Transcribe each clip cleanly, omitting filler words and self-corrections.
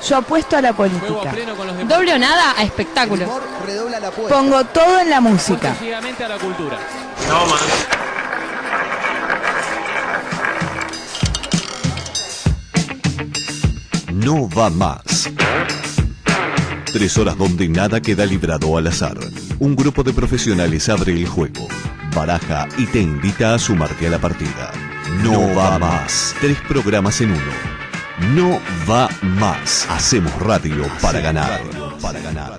Yo apuesto a la política. Doble o nada a espectáculo. Pongo todo en la música. A la cultura. No más. No va más. 3 horas donde nada queda librado al azar. Un grupo de profesionales abre el juego, baraja y te invita a sumarte a la partida. No va más. 3 programas en uno. No va más. Hacemos radio para ganar. Para ganar.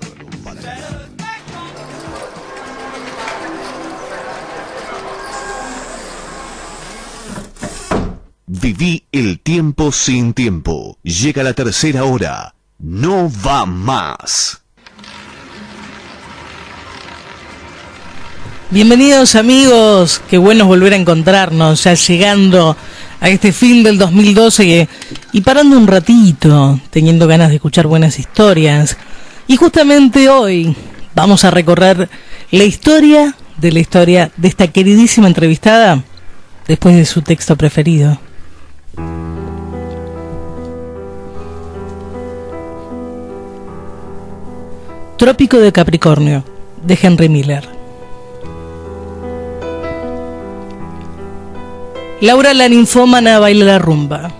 Viví el tiempo sin tiempo. Llega la tercera hora. No va más. Bienvenidos amigos, qué bueno volver a encontrarnos, ya llegando a este fin del 2012 y parando un ratito, teniendo ganas de escuchar buenas historias. Y justamente hoy vamos a recorrer la historia de esta queridísima entrevistada después de su texto preferido. Trópico de Capricornio, de Henry Miller. Laura, la ninfómana, baila la rumba.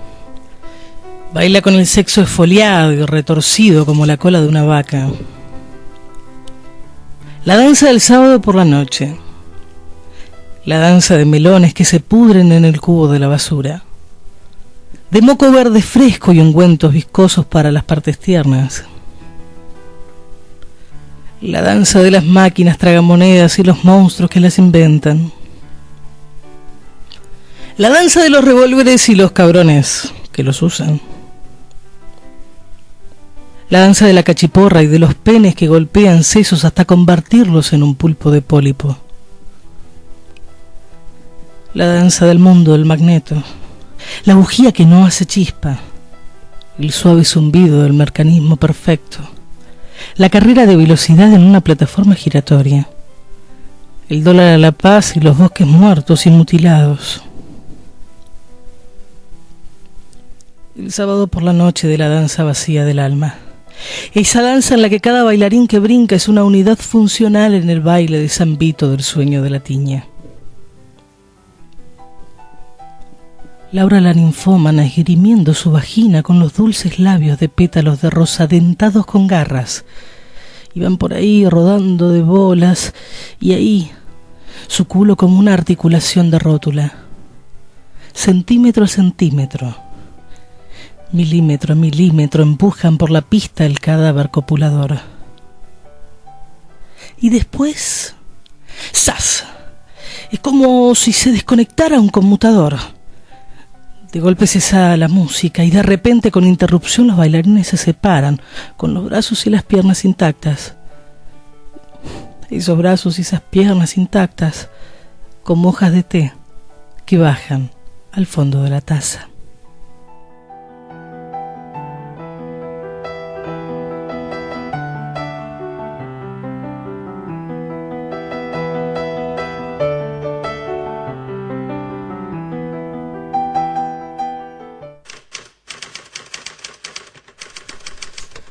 Baila con el sexo esfoliado y retorcido como la cola de una vaca. La danza del sábado por la noche. La danza de melones que se pudren en el cubo de la basura. De moco verde fresco y ungüentos viscosos para las partes tiernas. La danza de las máquinas tragamonedas y los monstruos que las inventan. La danza de los revólveres y los cabrones que los usan. La danza de la cachiporra y de los penes que golpean sesos hasta convertirlos en un pulpo de pólipo. La danza del mundo del magneto. La bujía que no hace chispa. El suave zumbido del mecanismo perfecto. La carrera de velocidad en una plataforma giratoria. El dólar a la paz y los bosques muertos y mutilados. El sábado por la noche de la danza vacía del alma. Esa danza en la que cada bailarín que brinca es una unidad funcional en el baile de San Vito del sueño de la tiña. Laura la ninfómana esgrimiendo su vagina con los dulces labios de pétalos de rosa dentados con garras. Iban por ahí rodando de bolas y ahí su culo como una articulación de rótula. Centímetro a centímetro. Milímetro a milímetro empujan por la pista el cadáver copulador. Y después, ¡zas! Es como si se desconectara un conmutador. De golpe cesa la música y de repente con interrupción los bailarines se separan, con los brazos y las piernas intactas. Esos brazos y esas piernas intactas, como hojas de té que bajan al fondo de la taza.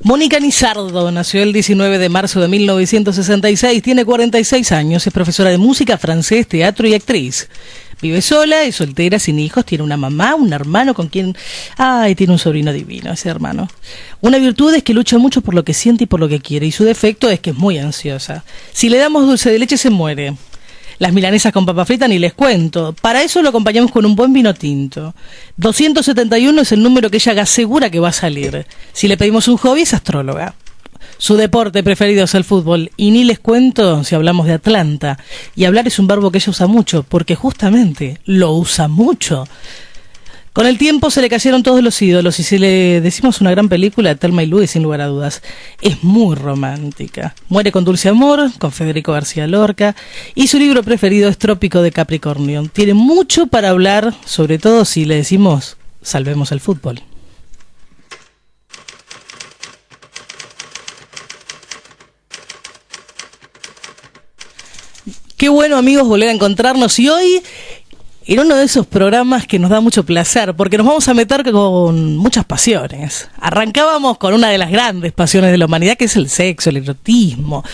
Mónica Nizardo nació el 19 de marzo de 1966, tiene 46 años, es profesora de música, francés, teatro y actriz. Vive sola, es soltera, sin hijos, tiene una mamá, un hermano con quien... ¡Ay! Tiene un sobrino divino, ese hermano. Una virtud es que lucha mucho por lo que siente y por lo que quiere, y su defecto es que es muy ansiosa. Si le damos dulce de leche se muere. Las milanesas con papa frita ni les cuento. Para eso lo acompañamos con un buen vino tinto. 271 es el número que ella asegura que va a salir. Si le pedimos un hobby, es astróloga. Su deporte preferido es el fútbol. Y ni les cuento si hablamos de Atlanta. Y hablar es un verbo que ella usa mucho, porque justamente lo usa mucho. Con el tiempo se le cayeron todos los ídolos y si le decimos una gran película, Thelma y Louise, sin lugar a dudas. Es muy romántica. Muere con dulce amor, con Federico García Lorca, y su libro preferido es Trópico de Capricornio. Tiene mucho para hablar, sobre todo si le decimos, salvemos el fútbol. Qué bueno, amigos, volver a encontrarnos y hoy en uno de esos programas que nos da mucho placer, porque nos vamos a meter con muchas pasiones. Arrancábamos con una de las grandes pasiones de la humanidad, que es el sexo, el erotismo,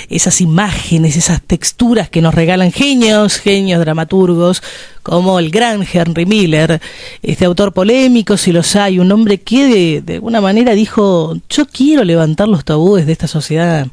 esas imágenes, esas texturas que nos regalan genios dramaturgos, como el gran Henry Miller, este autor polémico, si los hay, un hombre que de alguna manera dijo: yo quiero levantar los tabúes de esta sociedad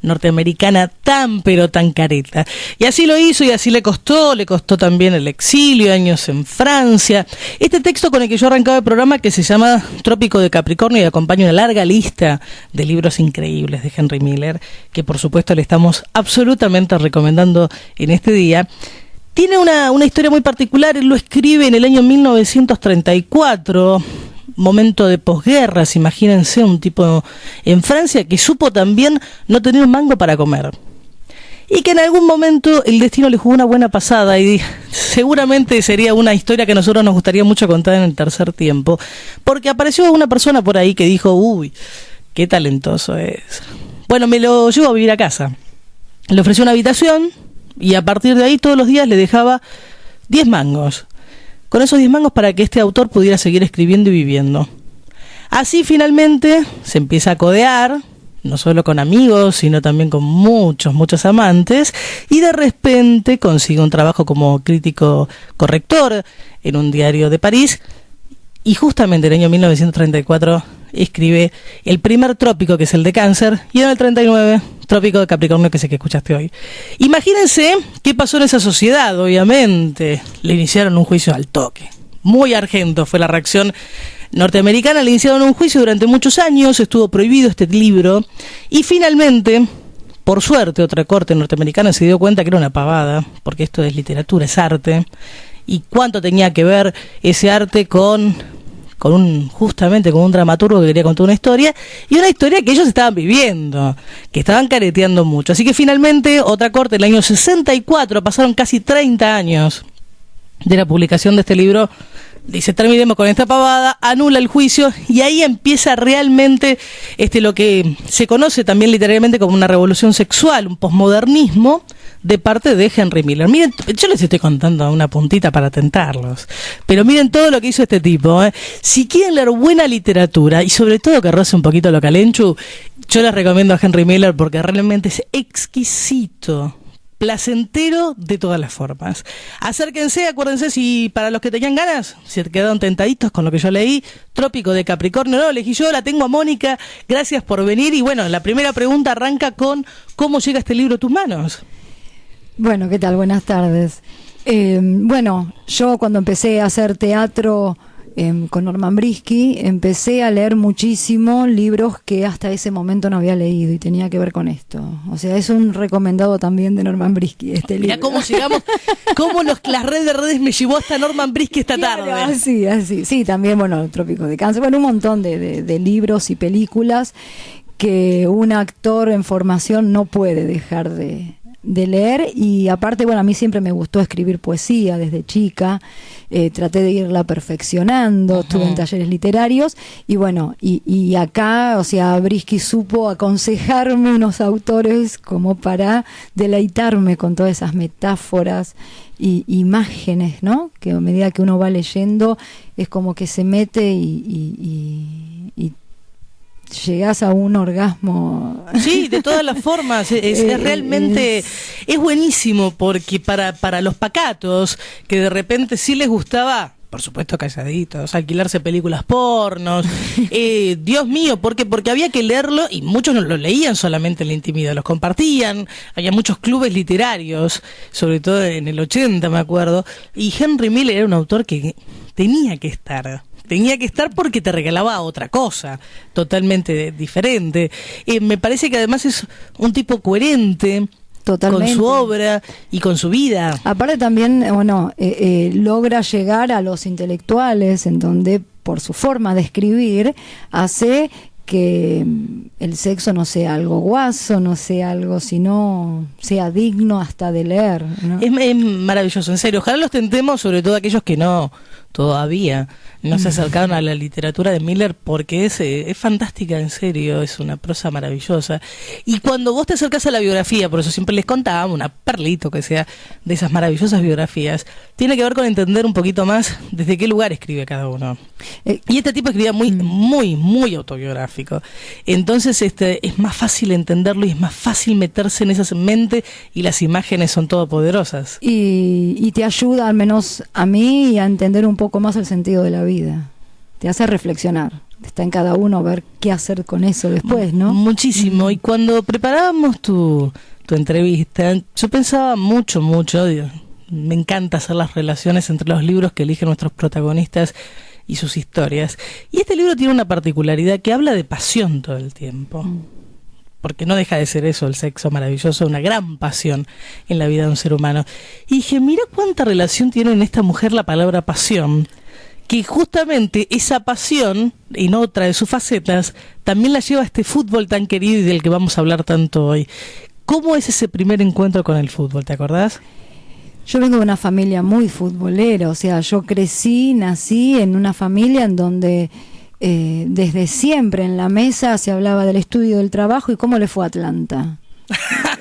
norteamericana tan pero tan careta. Y así lo hizo, y así le costó también el exilio, años en Francia. Este texto con el que yo arrancaba el programa, que se llama Trópico de Capricornio, y acompaña una larga lista de libros increíbles de Henry Miller, que por supuesto le estamos absolutamente recomendando en este día. Tiene una historia muy particular. Él lo escribe en el año 1934, momento de posguerras. Imagínense, un tipo en Francia que supo también no tener un mango para comer, y que en algún momento el destino le jugó una buena pasada, y seguramente sería una historia que a nosotros nos gustaría mucho contar en el tercer tiempo, porque apareció una persona por ahí que dijo: uy, qué talentoso es. Bueno, me lo llevo a vivir a casa. Le ofreció una habitación, y a partir de ahí todos los días le dejaba 10 mangos. Con esos 10 mangos, para que este autor pudiera seguir escribiendo y viviendo. Así finalmente se empieza a codear, no solo con amigos, sino también con muchos amantes, y de repente consigue un trabajo como crítico corrector en un diario de París, y justamente en el año 1934 escribe el primer Trópico, que es el de Cáncer, y en el 39 Trópico de Capricornio, que es el que escuchaste hoy. Imagínense qué pasó en esa sociedad. Obviamente le iniciaron un juicio al toque. Muy Argento fue la reacción norteamericana. Le iniciaron un juicio durante muchos años, estuvo prohibido este libro, y finalmente, por suerte, otra corte norteamericana se dio cuenta que era una pavada, porque esto es literatura, es arte, y cuánto tenía que ver ese arte con un dramaturgo que quería contar una historia, y una historia que ellos estaban viviendo, que estaban careteando mucho. Así que finalmente otra corte, en el año 64, pasaron casi 30 años de la publicación de este libro, dice: terminemos con esta pavada, anula el juicio, y ahí empieza realmente lo que se conoce también literariamente como una revolución sexual, un posmodernismo de parte de Henry Miller. Miren, yo les estoy contando una puntita para tentarlos, pero miren todo lo que hizo este tipo, ¿eh? Si quieren leer buena literatura, y sobre todo que roce un poquito lo calenchu, yo les recomiendo a Henry Miller, porque realmente es exquisito, placentero de todas las formas. Acérquense, acuérdense, si para los que tenían ganas, si quedaron tentaditos con lo que yo leí, Trópico de Capricornio, no lo elegí yo, la tengo a Mónica, gracias por venir. Y bueno, la primera pregunta arranca con: ¿cómo llega este libro a tus manos? Bueno, ¿qué tal? Buenas tardes. Bueno, yo cuando empecé a hacer teatro con Norman Brisky, empecé a leer muchísimo libros que hasta ese momento no había leído, y tenía que ver con esto. O sea, es un recomendado también de Norman Brisky este libro. Mirá cómo llegamos, las redes me llevó hasta Norman Brisky esta tarde. Así. Sí, también, bueno, Trópico de Cáncer, bueno, un montón de libros y películas que un actor en formación no puede dejar de leer. Y aparte, bueno, a mí siempre me gustó escribir poesía desde chica, traté de irla perfeccionando, estuve en talleres literarios, y bueno, y acá, o sea, Brisky supo aconsejarme unos autores como para deleitarme con todas esas metáforas y imágenes, ¿no? Que a medida que uno va leyendo es como que se mete y llegás a un orgasmo. Sí, de todas las formas. Es realmente es buenísimo, porque para los pacatos que de repente sí les gustaba, por supuesto calladitos, alquilarse películas pornos, Dios mío, porque había que leerlo, y muchos no lo leían solamente en la intimidad, los compartían. Había muchos clubes literarios, sobre todo en el 80, me acuerdo, y Henry Miller era un autor que tenía que estar porque te regalaba otra cosa totalmente diferente. Me parece que además es un tipo coherente. Totalmente. Con su obra y con su vida. Aparte también, bueno, logra llegar a los intelectuales, en donde por su forma de escribir hace que el sexo no sea algo guaso, no sea algo, sino sea digno hasta de leer, ¿no? Es maravilloso, en serio. Ojalá los tentemos, sobre todo aquellos que no todavía no se acercaron a la literatura de Miller, porque es fantástica, en serio, es una prosa maravillosa. Y cuando vos te acercás a la biografía, por eso siempre les contaba una perlito que sea de esas maravillosas biografías, tiene que ver con entender un poquito más desde qué lugar escribe cada uno. Y este tipo escribía muy autobiográfico. Entonces es más fácil entenderlo y es más fácil meterse en esa mente, y las imágenes son todopoderosas. Y te ayuda, al menos a mí, a entender un poco más el sentido de la vida. Te hace reflexionar. Está en cada uno ver qué hacer con eso después, ¿no? Muchísimo. Y cuando preparábamos tu entrevista, yo pensaba mucho, digo, me encanta hacer las relaciones entre los libros que eligen nuestros protagonistas y sus historias. Y este libro tiene una particularidad, que habla de pasión todo el tiempo. Porque no deja de ser eso, el sexo maravilloso, una gran pasión en la vida de un ser humano. Y dije, mira cuánta relación tiene en esta mujer la palabra pasión, que justamente esa pasión, en otra de sus facetas, también la lleva a este fútbol tan querido y del que vamos a hablar tanto hoy. ¿Cómo es ese primer encuentro con el fútbol? ¿Te acordás? Yo vengo de una familia muy futbolera, o sea, yo nací en una familia en donde desde siempre en la mesa se hablaba del estudio, del trabajo y cómo le fue a Atlanta.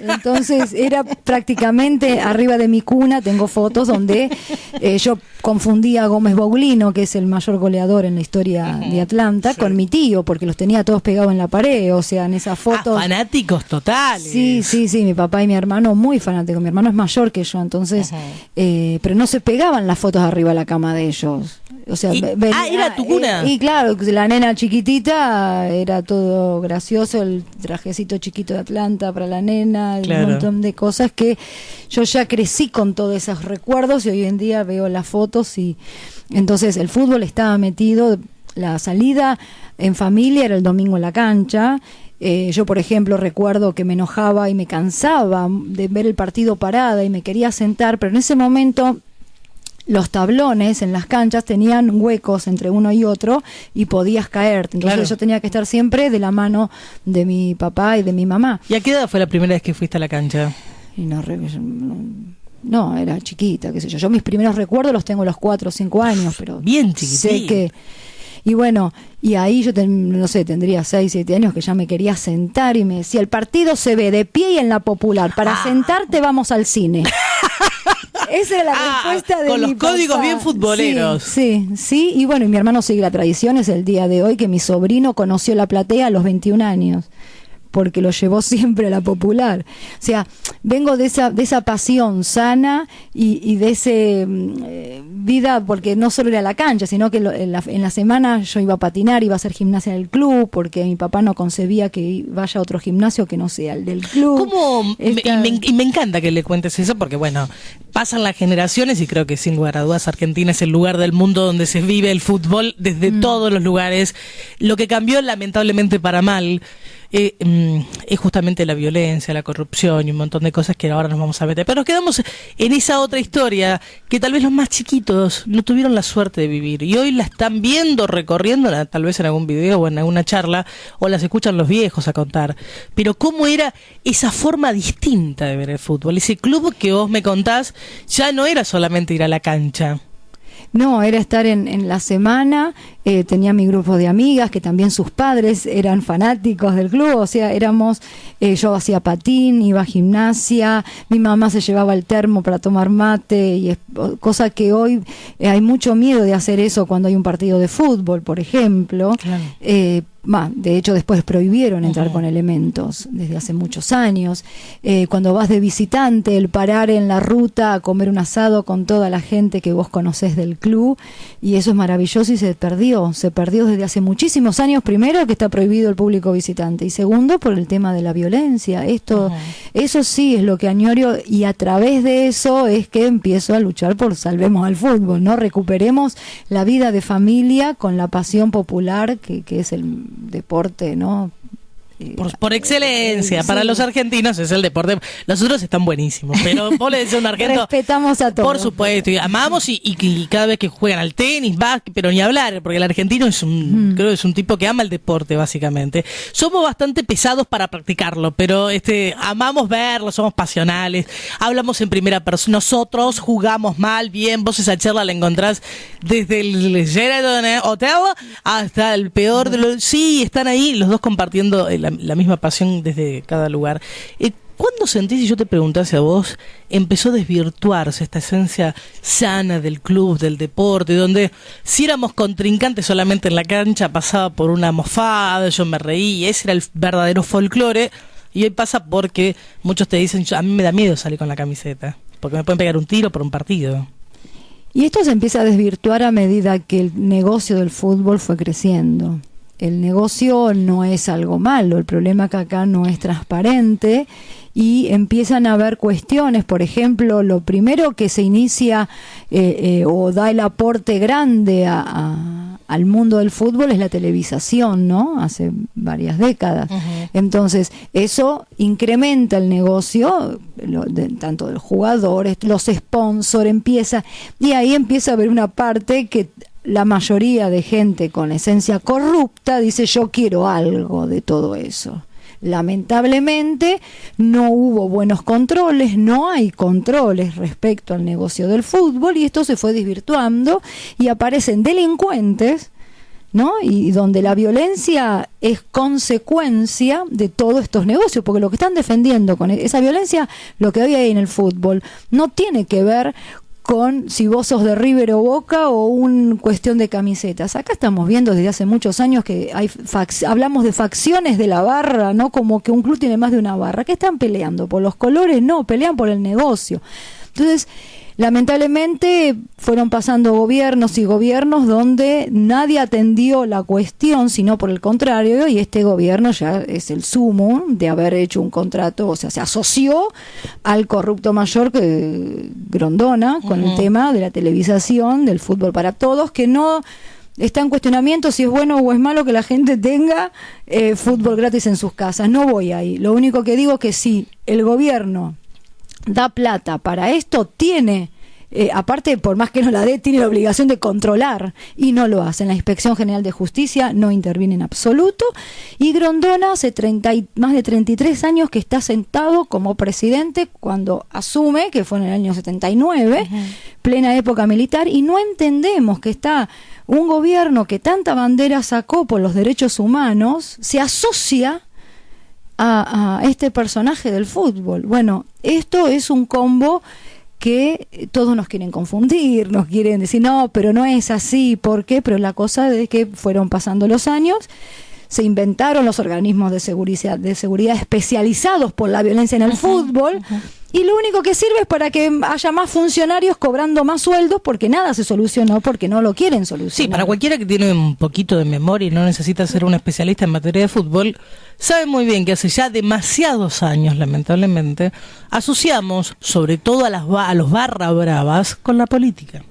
Entonces era prácticamente arriba de mi cuna, tengo fotos donde yo confundía a Gómez Bouglino, que es el mayor goleador en la historia de Atlanta, con mi tío, porque los tenía todos pegados en la pared, o sea, en esas fotos. Fanáticos totales. Sí, mi papá y mi hermano muy fanáticos, mi hermano es mayor que yo, entonces, pero no se pegaban las fotos arriba de la cama de ellos. O sea, era tu cuna. Y claro, la nena chiquitita, era todo gracioso, el trajecito chiquito de Atlanta para la nena, un montón de cosas que yo ya crecí con todos esos recuerdos, y hoy en día veo las fotos, y entonces el fútbol estaba metido. La salida en familia era el domingo en la cancha. Yo, por ejemplo, recuerdo que me enojaba y me cansaba de ver el partido parada y me quería sentar, pero en ese momento los tablones en las canchas tenían huecos entre uno y otro y podías caerte. Entonces yo tenía que estar siempre de la mano de mi papá y de mi mamá. ¿Y a qué edad fue la primera vez que fuiste a la cancha? Y no, era chiquita, qué sé yo. Yo mis primeros recuerdos los tengo a los 4 o 5 años, pero bien chiquitín. Sé que... Y bueno, y ahí yo no sé, tendría 6, 7 años, que ya me quería sentar y me decía, el partido se ve de pie y en la Popular, para sentarte vamos al cine. Esa era la respuesta de con mi los papá. Códigos bien futboleros. Sí, y bueno, y mi hermano sigue la tradición, es el día de hoy que mi sobrino conoció la platea a los 21 años, porque lo llevó siempre a la Popular. O sea, vengo de esa pasión sana y de ese vida, porque no solo era la cancha, sino que en la semana yo iba a patinar, iba a hacer gimnasia en el club, porque mi papá no concebía que vaya a otro gimnasio que no sea el del club. Y me encanta que le cuentes eso, porque bueno, pasan las generaciones y creo que sin lugar a dudas Argentina es el lugar del mundo donde se vive el fútbol desde todos los lugares. Lo que cambió lamentablemente para mal es justamente la violencia, la corrupción y un montón de cosas que ahora nos vamos a meter. Pero nos quedamos en esa otra historia que tal vez los más chiquitos no tuvieron la suerte de vivir y hoy la están viendo, recorriendo, tal vez en algún video o en alguna charla, o las escuchan los viejos a contar. Pero cómo era esa forma distinta de ver el fútbol. Ese club que vos me contás ya no era solamente ir a la cancha. No, era estar en la semana, tenía mi grupo de amigas que también sus padres eran fanáticos del club, o sea, yo hacía patín, iba a gimnasia, mi mamá se llevaba el termo para tomar mate, y cosa que hoy hay mucho miedo de hacer eso cuando hay un partido de fútbol, por ejemplo. Claro. De hecho después prohibieron entrar con elementos desde hace muchos años. Cuando vas de visitante, el parar en la ruta a comer un asado con toda la gente que vos conocés del club, y eso es maravilloso, y se perdió desde hace muchísimos años. Primero, que está prohibido el público visitante, y segundo, por el tema de la violencia. Eso sí es lo que añoro, y a través de eso es que empiezo a luchar por salvemos al fútbol, ¿no? Recuperemos la vida de familia con la pasión popular que es el deporte, ¿no? Por excelencia, sí. para los argentinos es el deporte. Los otros están buenísimos, pero vos le decís a un argentino. Respetamos a todos. Por supuesto, y amamos y cada vez que juegan al tenis, básquet, pero ni hablar, porque el argentino es creo que es un tipo que ama el deporte, básicamente. Somos bastante pesados para practicarlo, pero amamos verlo, somos pasionales, hablamos en primera persona. Nosotros jugamos mal, bien, vos esa charla la encontrás desde el Sheraton Hotel hasta el peor de los... Sí, están ahí los dos compartiendo la misma pasión desde cada lugar. ¿Cuándo sentís, si yo te preguntase a vos, empezó a desvirtuarse esta esencia sana del club, del deporte, donde si éramos contrincantes solamente en la cancha pasaba por una mofada, yo me reí, ese era el verdadero folclore, y hoy pasa porque muchos te dicen, a mí me da miedo salir con la camiseta, porque me pueden pegar un tiro por un partido? Y esto se empieza a desvirtuar a medida que el negocio del fútbol fue creciendo. El negocio no es algo malo, el problema es que acá no es transparente y empiezan a haber cuestiones. Por ejemplo, lo primero que se inicia o da el aporte grande al mundo del fútbol es la televisación, ¿no? Hace varias décadas. Uh-huh. Entonces, eso incrementa el negocio, tanto de los jugadores, los sponsors, y ahí empieza a haber una parte que la mayoría de gente con esencia corrupta dice yo quiero algo de todo eso. Lamentablemente no hubo buenos controles, no hay controles respecto al negocio del fútbol y esto se fue desvirtuando y aparecen delincuentes, ¿no? Y donde la violencia es consecuencia de todos estos negocios, porque lo que están defendiendo con esa violencia, lo que hoy hay en el fútbol, no tiene que ver con si vos sos de River o Boca o una cuestión de camisetas. Acá estamos viendo desde hace muchos años que hablamos de facciones de la barra, ¿no? Como que un club tiene más de una barra. ¿Qué están peleando? ¿Por los colores? No, pelean por el negocio. Entonces, lamentablemente fueron pasando gobiernos y gobiernos donde nadie atendió la cuestión, sino por el contrario, y este gobierno ya es el sumo de haber hecho un contrato, o sea, se asoció al corrupto mayor que Grondona con el tema de la televisación del fútbol para todos, que no está en cuestionamiento si es bueno o es malo que la gente tenga fútbol gratis en sus casas. No voy ahí. Lo único que digo es que si el gobierno da plata para esto, tiene, aparte por más que no la dé, tiene la obligación de controlar y no lo hace. La Inspección General de Justicia no interviene en absoluto y Grondona hace más de 33 años que está sentado como presidente cuando asume, que fue en el año 79, plena época militar, y no entendemos que está un gobierno que tanta bandera sacó por los derechos humanos, se asocia a este personaje del fútbol. Bueno, esto es un combo que todos nos quieren confundir, nos quieren decir, no, pero no es así, ¿por qué? Pero la cosa es que fueron pasando los años, se inventaron los organismos de seguridad especializados por la violencia en el fútbol, y lo único que sirve es para que haya más funcionarios cobrando más sueldos, porque nada se solucionó, porque no lo quieren solucionar. Sí, para cualquiera que tiene un poquito de memoria y no necesita ser un especialista en materia de fútbol, sabe muy bien que hace ya demasiados años, lamentablemente, asociamos sobre todo a los barra bravas con la política.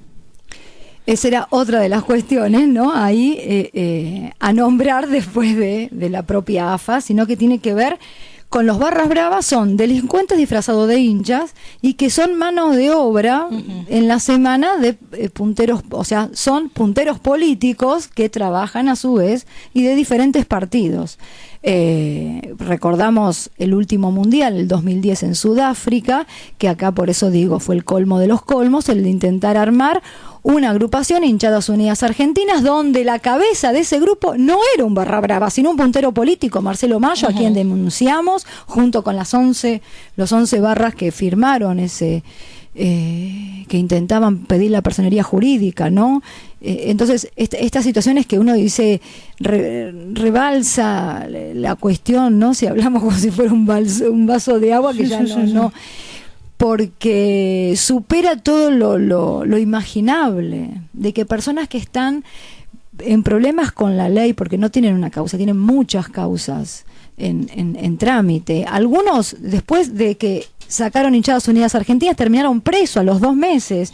Esa era otra de las cuestiones, ¿no? Ahí a nombrar después de la propia AFA, sino que tiene que ver con los barras bravas, son delincuentes disfrazados de hinchas y que son manos de obra en la semana de punteros, o sea, son punteros políticos que trabajan a su vez y de diferentes partidos. Recordamos el último mundial, el 2010 en Sudáfrica, que acá por eso digo fue el colmo de los colmos, el de intentar armar una agrupación, Hinchadas Unidas Argentinas, donde la cabeza de ese grupo no era un barra brava, sino un puntero político, Marcelo Mayo, a quien denunciamos, junto con los 11 barras que firmaron ese, que intentaban pedir la personería jurídica, ¿no? Entonces, estas situaciones que uno dice, rebalsa la cuestión, ¿no? Si hablamos como si fuera un vaso de agua, que ya no porque supera todo lo imaginable, de que personas que están en problemas con la ley, porque no tienen una causa, tienen muchas causas en trámite. Algunos, después de que sacaron Hinchadas Unidas Argentinas, terminaron presos a los 2 meses.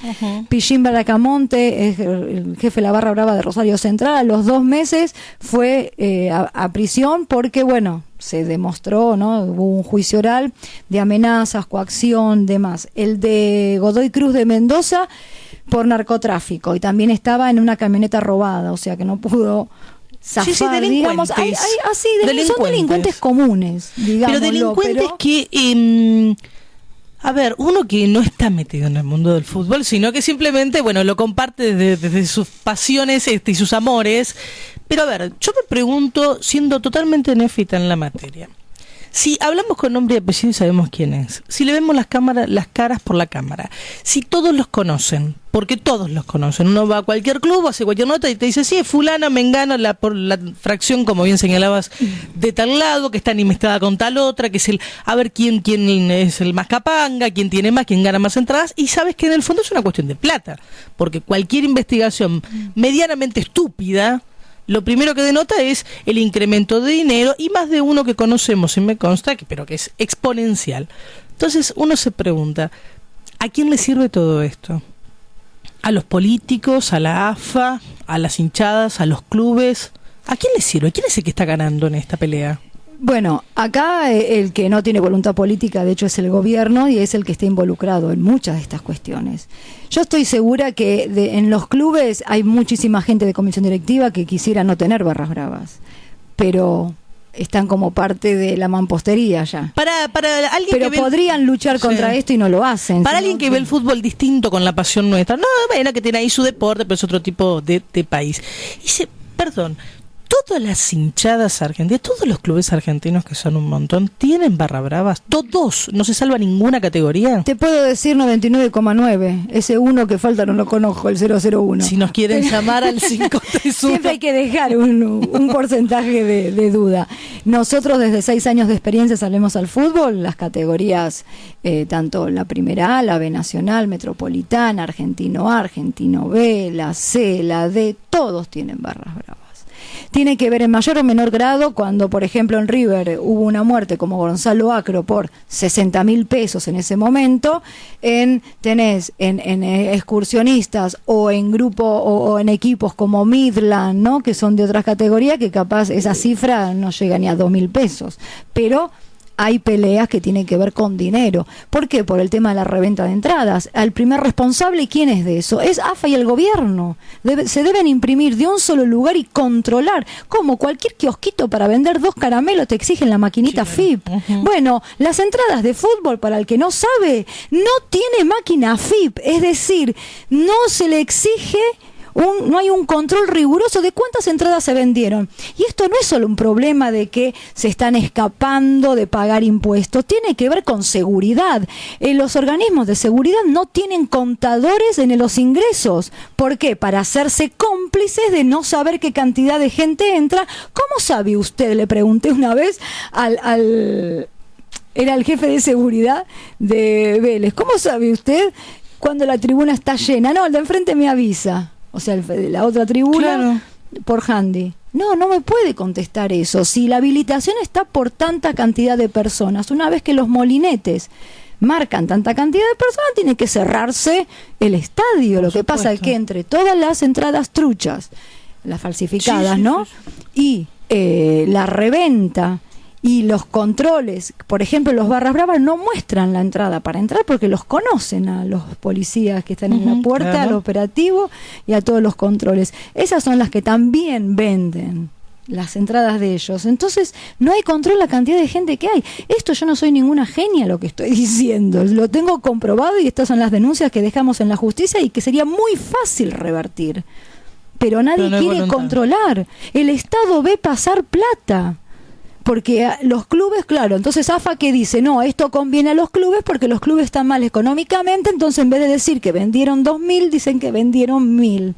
Pichín Baracamonte, el jefe de la barra brava de Rosario Central, a los 2 meses fue a prisión porque, bueno, se demostró, ¿no? Hubo un juicio oral de amenazas, coacción, demás. El de Godoy Cruz de Mendoza por narcotráfico, y también estaba en una camioneta robada, o sea que no pudo zafar, Sí, digamos. Son delincuentes comunes, digamos. Pero delincuentes que... a ver, uno que no está metido en el mundo del fútbol, sino que simplemente, bueno, lo comparte desde sus pasiones y sus amores. Pero a ver, yo me pregunto, siendo totalmente néfita en la materia, si hablamos con nombre y apellido y sabemos quién es, si le vemos las caras por la cámara, si todos los conocen, porque todos los conocen, uno va a cualquier club, hace cualquier nota y te dice, sí, es fulana, mengana, por la fracción, como bien señalabas, de tal lado, que está enemistada con tal otra, que es a ver quién es el más capanga, quién tiene más, quién gana más entradas, y sabes que en el fondo es una cuestión de plata, porque cualquier investigación medianamente estúpida, lo primero que denota es el incremento de dinero, y más de uno que conocemos, y me consta, pero que es exponencial. Entonces uno se pregunta, ¿a quién le sirve todo esto? ¿A los políticos, a la AFA, a las hinchadas, a los clubes? ¿A quién le sirve? ¿Quién es el que está ganando en esta pelea? Bueno, acá el que no tiene voluntad política, de hecho, es el gobierno, y es el que está involucrado en muchas de estas cuestiones. Yo estoy segura que en los clubes hay muchísima gente de comisión directiva que quisiera no tener barras bravas, pero están como parte de la mampostería ya. Para alguien pero que podrían luchar contra esto y no lo hacen. Para alguien que ve el fútbol distinto, con la pasión nuestra, no, bueno, que tiene ahí su deporte, pero es otro tipo de país. Y perdón, todas las hinchadas argentinas, todos los clubes argentinos, que son un montón, tienen barra bravas. Todos, no se salva ninguna categoría. Te puedo decir 99,9. Ese uno que falta no lo conozco, el 001. Si nos quieren llamar al 531. Siempre hay que dejar un porcentaje de duda. Nosotros desde 6 años de experiencia salimos al fútbol, las categorías, tanto la primera A, la B nacional, metropolitana, argentino A, argentino B, la C, la D, todos tienen barras bravas. Tiene que ver en mayor o menor grado cuando, por ejemplo, en River hubo una muerte como Gonzalo Acro por 60.000 pesos en ese momento, tenés en excursionistas o en grupo o en equipos como Midland, ¿no? Que son de otras categorías, que capaz esa cifra no llega ni a 2.000 pesos, pero hay peleas que tienen que ver con dinero. ¿Por qué? Por el tema de la reventa de entradas. Al primer responsable, ¿quién es de eso? Es AFA y el gobierno. Se deben imprimir de un solo lugar y controlar. Como cualquier kiosquito para vender 2 caramelos te exigen la maquinita FIP. Uh-huh. Bueno, las entradas de fútbol, para el que no sabe, no tiene máquina FIP. Es decir, no se le exige... no hay un control riguroso de cuántas entradas se vendieron. Y esto no es solo un problema de que se están escapando de pagar impuestos, tiene que ver con seguridad. Los organismos de seguridad no tienen contadores en los ingresos. ¿Por qué? Para hacerse cómplices de no saber qué cantidad de gente entra. ¿Cómo sabe usted? Le pregunté una vez era el jefe de seguridad de Vélez. ¿Cómo sabe usted cuando la tribuna está llena? No, el de enfrente me avisa. O sea, la otra tribuna, claro, por handy. No me puede contestar eso. Si la habilitación está por tanta cantidad de personas, una vez que los molinetes marcan tanta cantidad de personas, tiene que cerrarse el estadio. Lo que pasa es que entre todas las entradas truchas, las falsificadas, sí, ¿no? Sí. Y la reventa y los controles, por ejemplo, los barras bravas no muestran la entrada para entrar porque los conocen a los policías que están en la puerta, claro, al operativo y a todos los controles. Esas son las que también venden las entradas de ellos. Entonces no hay control la cantidad de gente que hay. Esto yo no soy ninguna genia lo que estoy diciendo, lo tengo comprobado y estas son las denuncias que dejamos en la justicia y que sería muy fácil revertir. Pero nadie quiere controlar. El Estado ve pasar plata. Porque los clubes, claro, entonces AFA que dice, no, esto conviene a los clubes porque los clubes están mal económicamente, entonces en vez de decir que vendieron 2.000, dicen que vendieron 1.000.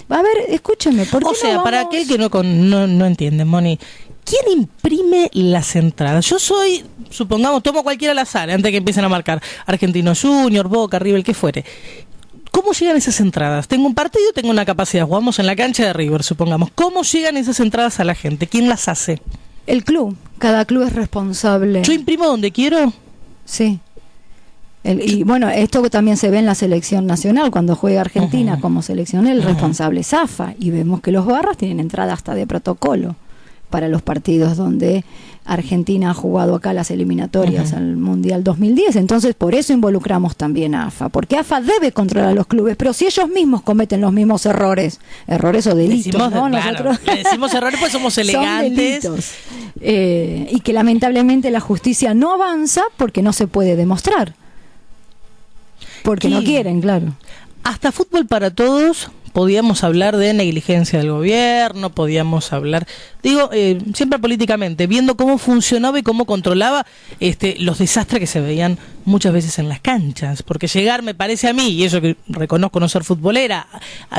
A ver, escúchame, ¿por qué o sea, no vamos? Para aquel que no entiende, Moni, ¿quién imprime las entradas? Yo soy, supongamos, tomo cualquiera al azar, antes que empiecen a marcar, Argentino Junior, Boca, River, el que fuere. ¿Cómo llegan esas entradas? Tengo un partido, tengo una capacidad, jugamos en la cancha de River, supongamos. ¿Cómo llegan esas entradas a la gente? ¿Quién las hace? El club, cada club es responsable. ¿Yo imprimo donde quiero? Sí. Y bueno, esto también se ve en la selección nacional, cuando juega Argentina como selección, el responsable es AFA, y vemos que los barras tienen entrada hasta de protocolo. para los partidos donde Argentina ha jugado acá las eliminatorias al Mundial 2010. Entonces, por eso involucramos también a AFA, porque AFA debe controlar a los clubes, pero si ellos mismos cometen los mismos errores o delitos, decimos, ¿no? Claro, Nosotros le decimos errores pues somos elegantes. Son delitos. Y que lamentablemente la justicia no avanza porque no se puede demostrar. Porque no quieren, claro. Hasta Fútbol para Todos podíamos hablar de negligencia del gobierno, podíamos hablar, siempre políticamente, viendo cómo funcionaba y cómo controlaba los desastres que se veían muchas veces en las canchas. Porque llegar, me parece a mí, y eso que reconozco no ser futbolera,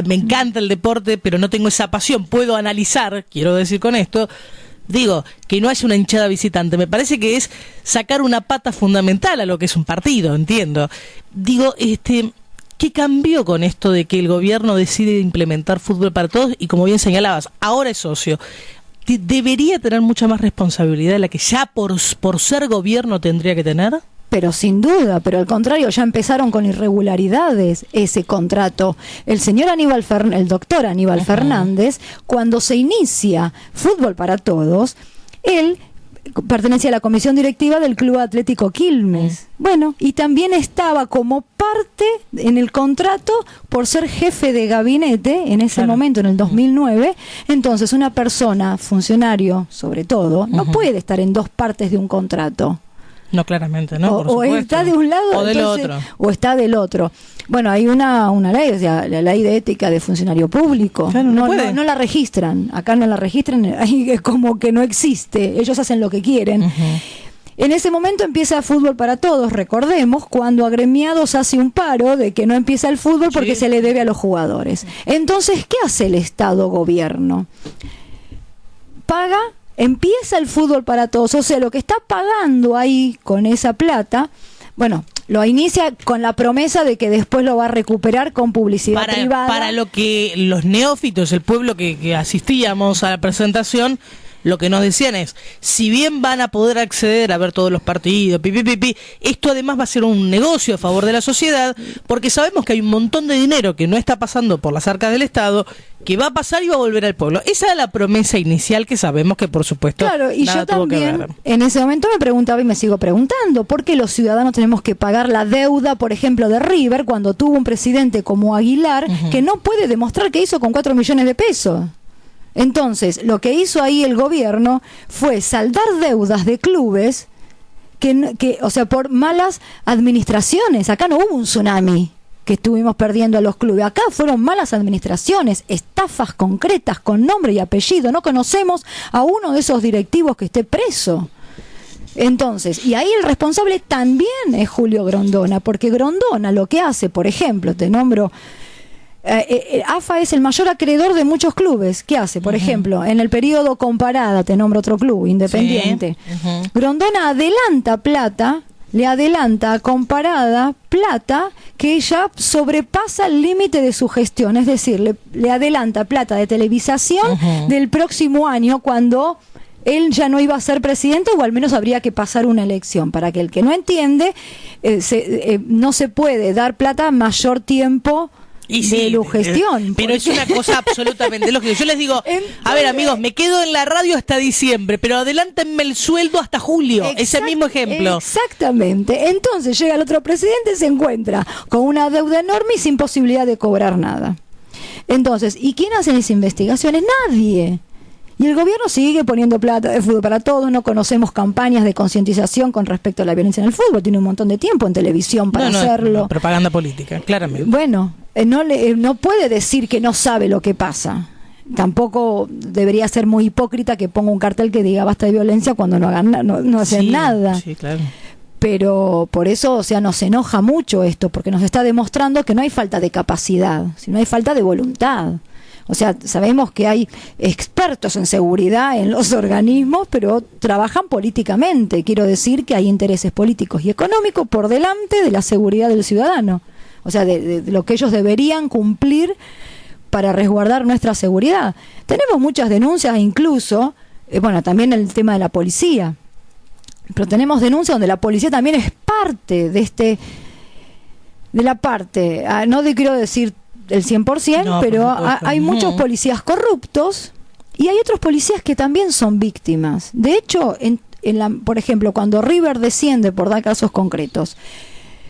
me encanta el deporte, pero no tengo esa pasión, puedo analizar, quiero decir con esto, que no haya una hinchada visitante, me parece que es sacar una pata fundamental a lo que es un partido, entiendo. ¿Qué cambió con esto de que el gobierno decide implementar Fútbol para Todos? Y como bien señalabas, ahora es socio. ¿Debería tener mucha más responsabilidad de la que ya por ser gobierno tendría que tener? Pero sin duda, pero al contrario, ya empezaron con irregularidades ese contrato. El doctor Aníbal Fernández, cuando se inicia Fútbol para Todos, él pertenecía a la comisión directiva del Club Atlético Quilmes. Bueno, y también estaba como parte en el contrato por ser jefe de gabinete en ese momento, en el 2009. Entonces, una persona, funcionario sobre todo, no puede estar en dos partes de un contrato. No, claramente, ¿no? O está de un lado o del otro. O está del otro. Bueno, hay una ley, o sea, la ley de ética de funcionario público. Claro, no la registran. Acá no la registran, ahí es como que no existe. Ellos hacen lo que quieren. En ese momento empieza Fútbol para Todos, recordemos, cuando Agremiados hace un paro de que no empieza el fútbol porque se le debe a los jugadores. Entonces, ¿qué hace el Estado-Gobierno? Paga. Empieza el Fútbol para Todos, o sea, lo que está pagando ahí con esa plata, bueno, lo inicia con la promesa de que después lo va a recuperar con publicidad privada. Para lo que los neófitos, el pueblo que asistíamos a la presentación, lo que nos decían es, si bien van a poder acceder a ver todos los partidos, esto además va a ser un negocio a favor de la sociedad, porque sabemos que hay un montón de dinero que no está pasando por las arcas del Estado, que va a pasar y va a volver al pueblo. Esa es la promesa inicial que sabemos que, por supuesto, claro, y nada yo tuvo que también ver. En ese momento me preguntaba y me sigo preguntando, ¿por qué los ciudadanos tenemos que pagar la deuda, por ejemplo, de River, cuando tuvo un presidente como Aguilar, que no puede demostrar qué hizo con 4 millones de pesos? Entonces, lo que hizo ahí el gobierno fue saldar deudas de clubes o sea, por malas administraciones. Acá no hubo un tsunami que estuvimos perdiendo a los clubes. Acá fueron malas administraciones, estafas concretas con nombre y apellido. No conocemos a uno de esos directivos que esté preso. Entonces, y ahí el responsable también es Julio Grondona, porque Grondona lo que hace, por ejemplo, te nombro... AFA es el mayor acreedor de muchos clubes. ¿Qué hace? Por ejemplo, en el periodo Comparada, te nombro otro club, Independiente. Grondona le adelanta a Comparada plata que ya sobrepasa el límite de su gestión. Es decir, le adelanta plata de televisación del próximo año, cuando él ya no iba a ser presidente, o al menos habría que pasar una elección. Para que el que no entiende, no se puede dar plata mayor tiempo de gestión. Pero es una cosa absolutamente lógica. Yo les digo, entonces, a ver, amigos, me quedo en la radio hasta diciembre, pero adelántenme el sueldo hasta julio. Ese mismo ejemplo. Exactamente. Entonces llega el otro presidente, se encuentra con una deuda enorme y sin posibilidad de cobrar nada. Entonces, ¿y quién hace esas investigaciones? Nadie. Y el gobierno sigue poniendo plata de Fútbol para Todos. No conocemos campañas de concientización con respecto a la violencia en el fútbol. Tiene un montón de tiempo en televisión para hacerlo. No, propaganda política, claramente. Bueno, no puede decir que no sabe lo que pasa. Tampoco debería ser muy hipócrita que ponga un cartel que diga basta de violencia cuando no hacen nada. Sí, claro. Pero por eso, o sea, nos enoja mucho esto, porque nos está demostrando que no hay falta de capacidad, sino hay falta de voluntad. O sea, sabemos que hay expertos en seguridad en los organismos, pero trabajan políticamente. Quiero decir que hay intereses políticos y económicos por delante de la seguridad del ciudadano. O sea, de lo que ellos deberían cumplir para resguardar nuestra seguridad. Tenemos muchas denuncias, incluso, también el tema de la policía. Pero tenemos denuncias donde la policía también es parte de la parte, no quiero decir el 100%, pero hay muchos policías corruptos Y hay otros policías que también son víctimas. De hecho, por ejemplo, cuando River desciende, por dar casos concretos,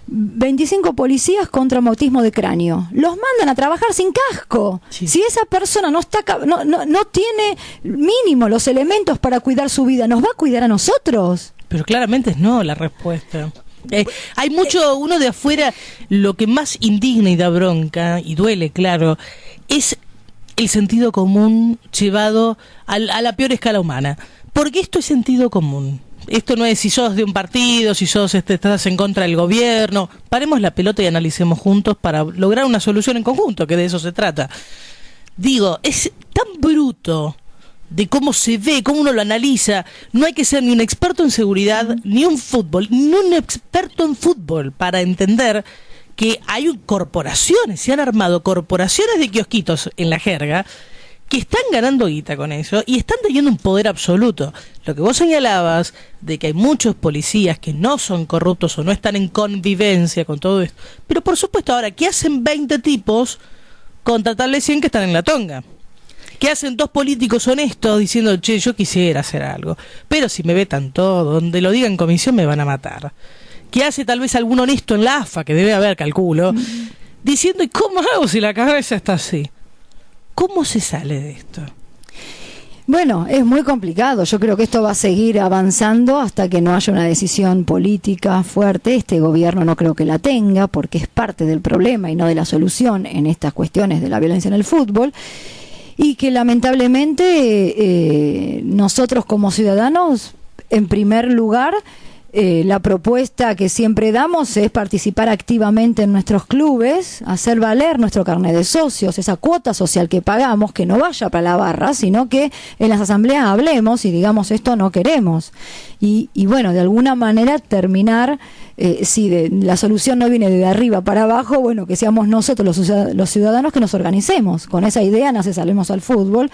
25 policías con traumatismo de cráneo, los mandan a trabajar sin casco. Sí. Si esa persona no tiene mínimo los elementos para cuidar su vida, ¿nos va a cuidar a nosotros? Pero claramente es no la respuesta. Hay mucho, uno de afuera, lo que más indigna y da bronca, y duele, claro, es el sentido común llevado a la peor escala humana. Porque esto es sentido común. Esto no es si sos de un partido, si estás en contra del gobierno. Paremos la pelota y analicemos juntos para lograr una solución en conjunto, que de eso se trata. Digo, es tan bruto de cómo se ve, cómo uno lo analiza. No hay que ser ni un experto en seguridad, ni un experto en fútbol para entender que hay corporaciones, se han armado corporaciones de kiosquitos en la jerga, que están ganando guita con eso y están teniendo un poder absoluto. Lo que vos señalabas de que hay muchos policías que no son corruptos o no están en convivencia con todo esto. Pero por supuesto, ahora, ¿qué hacen 20 tipos contra tal de 100 que están en la tonga? ¿Qué hacen 2 políticos honestos diciendo, che, yo quisiera hacer algo, pero si me vetan todo, donde lo diga en comisión me van a matar? ¿Qué hace tal vez algún honesto en la AFA, que debe haber, calculo, diciendo, ¿y cómo hago si la cabeza está así? ¿Cómo se sale de esto? Bueno, es muy complicado. Yo creo que esto va a seguir avanzando hasta que no haya una decisión política fuerte. Este gobierno no creo que la tenga, porque es parte del problema y no de la solución en estas cuestiones de la violencia en el fútbol. Y que lamentablemente nosotros como ciudadanos, en primer lugar, la propuesta que siempre damos es participar activamente en nuestros clubes, hacer valer nuestro carnet de socios, esa cuota social que pagamos, que no vaya para la barra, sino que en las asambleas hablemos y digamos esto no queremos. Y bueno, de alguna manera terminar, si la solución no viene de arriba para abajo, bueno, que seamos nosotros los ciudadanos que nos organicemos. Con esa idea nace Salvemos al Fútbol.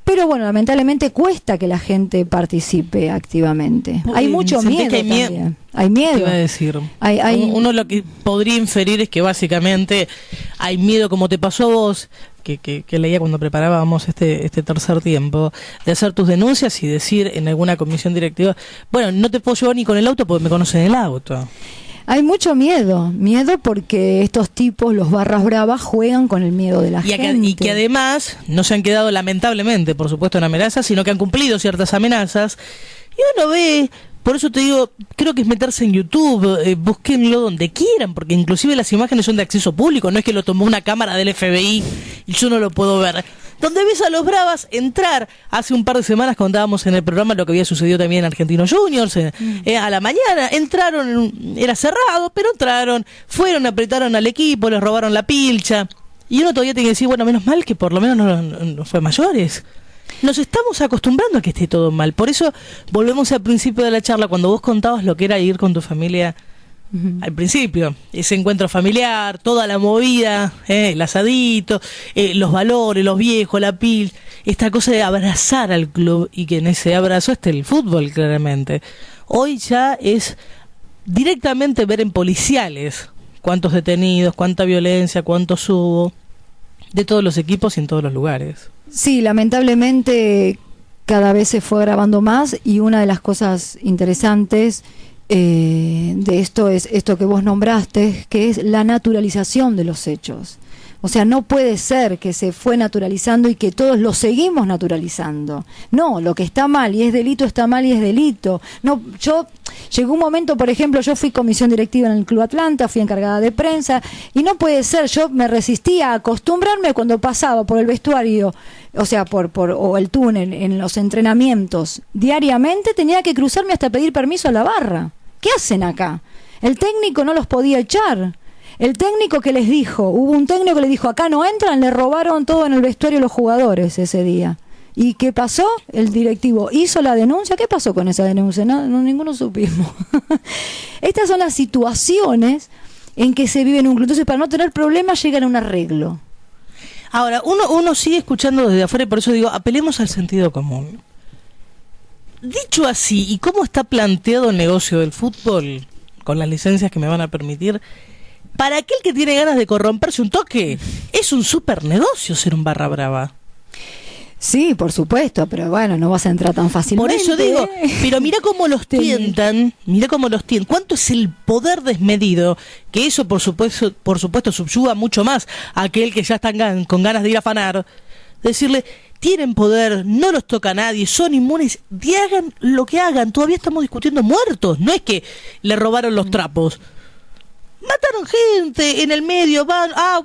Pero bueno, lamentablemente cuesta que la gente participe activamente. Hay mucho miedo también. Hay miedo. Iba a decir. Uno lo que podría inferir es que básicamente hay miedo, como te pasó a vos, que leía cuando preparábamos este tercer tiempo, de hacer tus denuncias y decir en alguna comisión directiva, bueno, no te puedo llevar ni con el auto porque me conocen el auto. Hay mucho miedo porque estos tipos, los barras bravas, juegan con el miedo de la gente. Y que además no se han quedado lamentablemente, por supuesto, en amenazas, sino que han cumplido ciertas amenazas. Y uno ve, por eso te digo, creo que es meterse en YouTube, búsquenlo donde quieran, porque inclusive las imágenes son de acceso público, no es que lo tomó una cámara del FBI y yo no lo puedo ver. Donde ves a los bravas entrar, hace un par de semanas contábamos en el programa lo que había sucedido también en Argentinos Juniors, a la mañana, entraron, era cerrado, pero entraron, fueron, apretaron al equipo, les robaron la pilcha, y uno todavía tiene que decir, bueno, menos mal que por lo menos no fue mayores. Nos estamos acostumbrando a que esté todo mal, por eso volvemos al principio de la charla, cuando vos contabas lo que era ir con tu familia. Al principio, ese encuentro familiar, toda la movida, el asadito, los valores, los viejos, la pil, esta cosa de abrazar al club y que en ese abrazo esté el fútbol, claramente. Hoy ya es directamente ver en policiales cuántos detenidos, cuánta violencia, cuántos hubo, de todos los equipos y en todos los lugares. Sí, lamentablemente cada vez se fue agravando más y una de las cosas interesantes de esto es esto que vos nombraste, que es la naturalización de los hechos. O sea, no puede ser que se fue naturalizando y que todos lo seguimos naturalizando. No, lo que está mal y es delito está mal y es delito. No, llegó un momento, por ejemplo, yo fui comisión directiva en el Club Atlanta, fui encargada de prensa y no puede ser, yo me resistía a acostumbrarme cuando pasaba por el vestuario, o sea, o el túnel en los entrenamientos diariamente, tenía que cruzarme hasta pedir permiso a la barra. ¿Qué hacen acá? El técnico no los podía echar. El técnico que les dijo, hubo un técnico que les dijo, acá no entran, le robaron todo en el vestuario los jugadores ese día. ¿Y qué pasó? El directivo hizo la denuncia. ¿Qué pasó con esa denuncia? No, ninguno supimos. Estas son las situaciones en que se vive en un club. Entonces, para no tener problemas, llegan a un arreglo. Ahora, uno sigue escuchando desde afuera y por eso digo, apelemos al sentido común. Dicho así, ¿y cómo está planteado el negocio del fútbol con las licencias que me van a permitir? Para aquel que tiene ganas de corromperse un toque, es un súper negocio ser un barra brava. Sí, por supuesto, pero bueno, no vas a entrar tan fácilmente. Por eso digo, pero mira cómo los tientan, cuánto es el poder desmedido, que eso por supuesto subyuga mucho más a aquel que ya están con ganas de ir a afanar, decirle, tienen poder, no los toca a nadie, son inmunes, y hagan lo que hagan, todavía estamos discutiendo muertos, no es que le robaron los trapos. Mataron gente en el medio,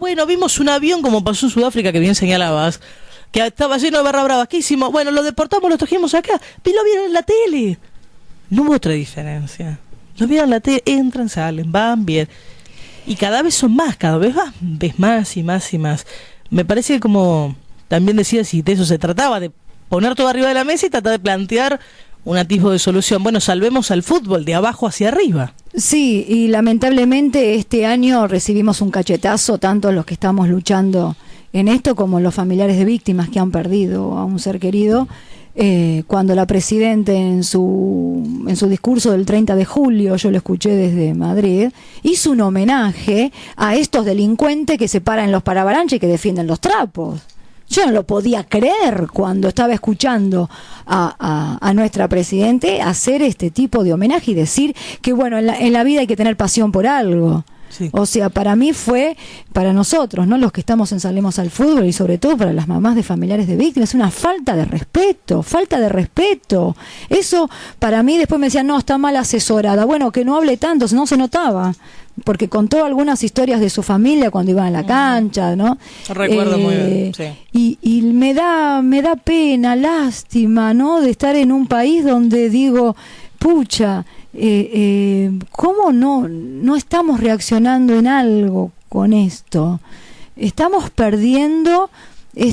bueno, vimos un avión como pasó en Sudáfrica, que bien señalabas, que estaba lleno de barra brava. ¿Qué hicimos? Bueno, lo deportamos, lo trajimos acá. Y lo vieron en la tele. No hubo otra diferencia. Lo vieron en la tele, entran, salen, van bien. Y cada vez son más, ves más y más y más. Me parece que, como también decía, si de eso se trataba, de poner todo arriba de la mesa y tratar de plantear un atisbo de solución. Bueno, salvemos al fútbol de abajo hacia arriba. Sí, y lamentablemente este año recibimos un cachetazo, tanto los que estamos luchando en esto como los familiares de víctimas que han perdido a un ser querido, cuando la Presidenta en su discurso del 30 de julio, yo lo escuché desde Madrid, hizo un homenaje a estos delincuentes que se paran en los paravalanchas y que defienden los trapos. Yo no lo podía creer cuando estaba escuchando a nuestra Presidenta hacer este tipo de homenaje y decir que bueno, en la vida hay que tener pasión por algo. Sí. O sea, para mí para nosotros, ¿no? Los que estamos en Salvemos al Fútbol y sobre todo para las mamás de familiares de víctimas, es una falta de respeto. Eso, para mí, después me decían, no, está mal asesorada. Bueno, que no hable tanto, no se notaba. Porque contó algunas historias de su familia cuando iban a la cancha, ¿no? Recuerdo muy bien, sí. Y me da pena, lástima, ¿no? De estar en un país donde digo, pucha, ¿cómo no estamos reaccionando en algo con esto? Estamos perdiendo,